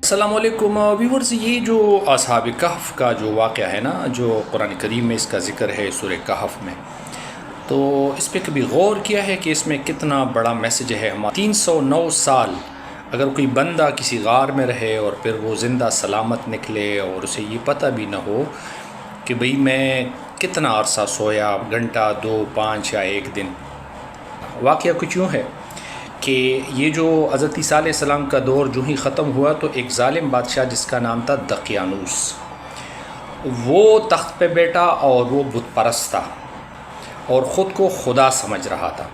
السلام علیکم ویورز، یہ جو اصحاب کہف کا جو واقعہ ہے نا، جو قرآن کریم میں اس کا ذکر ہے سورہ کہف میں، تو اس پہ کبھی غور کیا ہے کہ اس میں کتنا بڑا میسج ہے؟ 309 سال اگر کوئی بندہ کسی غار میں رہے اور پھر وہ زندہ سلامت نکلے اور اسے یہ پتہ بھی نہ ہو کہ بھئی میں کتنا عرصہ سویا، گھنٹہ، 2، 5 یا 1 دن۔ واقعہ کچھ یوں ہے کہ یہ جو حضرت عیسیٰ علیہ السلام کا دور جو ہی ختم ہوا تو ایک ظالم بادشاہ جس کا نام تھا دقیانوس، وہ تخت پہ بیٹھا اور وہ بت پرست تھا اور خود کو خدا سمجھ رہا تھا۔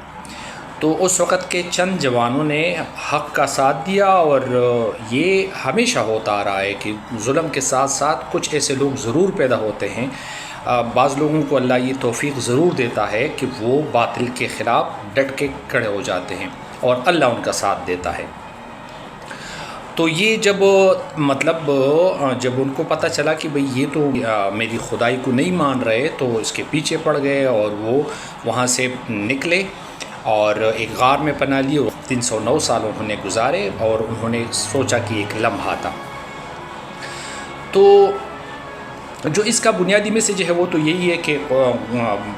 تو اس وقت کے چند جوانوں نے حق کا ساتھ دیا، اور یہ ہمیشہ ہوتا آ رہا ہے کہ ظلم کے ساتھ ساتھ کچھ ایسے لوگ ضرور پیدا ہوتے ہیں، بعض لوگوں کو اللہ یہ توفیق ضرور دیتا ہے کہ وہ باطل کے خلاف ڈٹ کے کھڑے ہو جاتے ہیں اور اللہ ان کا ساتھ دیتا ہے۔ تو یہ جب ان کو پتہ چلا کہ بھئی یہ تو میری خدائی کو نہیں مان رہے، تو اس کے پیچھے پڑ گئے اور وہ وہاں سے نکلے اور ایک غار میں پناہ لی۔ 309 سال انہوں نے گزارے اور انہوں نے سوچا کہ ایک لمحہ تھا۔ تو جو اس کا بنیادی میسج ہے وہ تو یہی ہے کہ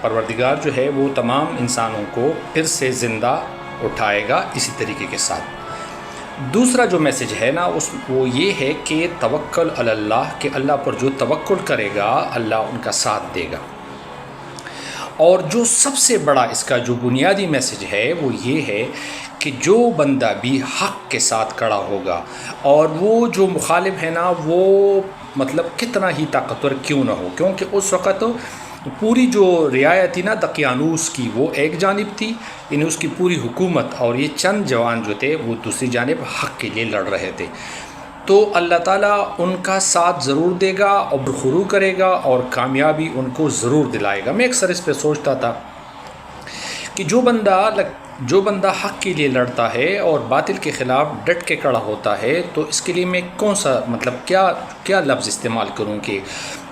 پروردگار جو ہے وہ تمام انسانوں کو پھر سے زندہ اٹھائے گا اسی طریقے کے ساتھ۔ دوسرا جو میسج ہے نا وہ یہ ہے کہ توکل علی اللہ، کہ اللہ پر جو توکل کرے گا اللہ ان کا ساتھ دے گا۔ اور جو سب سے بڑا اس کا جو بنیادی میسج ہے وہ یہ ہے کہ جو بندہ بھی حق کے ساتھ کھڑا ہوگا، اور وہ جو مخالف ہے نا وہ کتنا ہی طاقتور کیوں نہ ہو، کیونکہ اس وقت پوری جو رعایت تھی نا دقیانوس کی وہ ایک جانب تھی، یعنی اس کی پوری حکومت، اور یہ چند جوان جو تھے وہ دوسری جانب حق کے لیے لڑ رہے تھے۔ تو اللہ تعالیٰ ان کا ساتھ ضرور دے گا اور برخرو کرے گا اور کامیابی ان کو ضرور دلائے گا۔ میں اکثر اس پہ سوچتا تھا کہ جو بندہ حق کے لیے لڑتا ہے اور باطل کے خلاف ڈٹ کے کھڑا ہوتا ہے، تو اس کے لیے میں کون سا کیا لفظ استعمال کروں کہ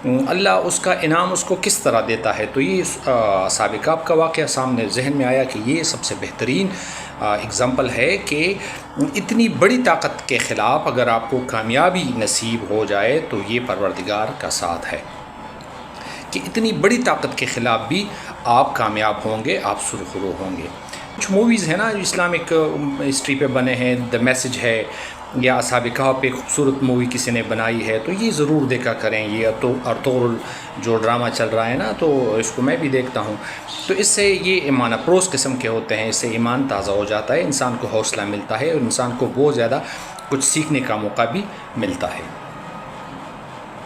اللہ اس کا انعام اس کو کس طرح دیتا ہے؟ تو یہ اصحاب کہف کا واقعہ سامنے ذہن میں آیا کہ یہ سب سے بہترین اگزامپل ہے کہ اتنی بڑی طاقت کے خلاف اگر آپ کو کامیابی نصیب ہو جائے تو یہ پروردگار کا ساتھ ہے، کہ اتنی بڑی طاقت کے خلاف بھی آپ کامیاب ہوں گے، آپ سرخرو ہوں گے۔ کچھ موویز ہیں نا جو اسلامک ہسٹری پہ بنے ہیں، دا میسج ہے، یا اصحاب کہف پہ خوبصورت مووی کسی نے بنائی ہے، تو یہ ضرور دیکھا کریں۔ یہ ارطغرل جو ڈرامہ چل رہا ہے نا، تو اس کو میں بھی دیکھتا ہوں، تو اس سے یہ ایمان افروز قسم کے ہوتے ہیں، اس سے ایمان تازہ ہو جاتا ہے، انسان کو حوصلہ ملتا ہے اور انسان کو بہت زیادہ کچھ سیکھنے کا موقع بھی ملتا ہے۔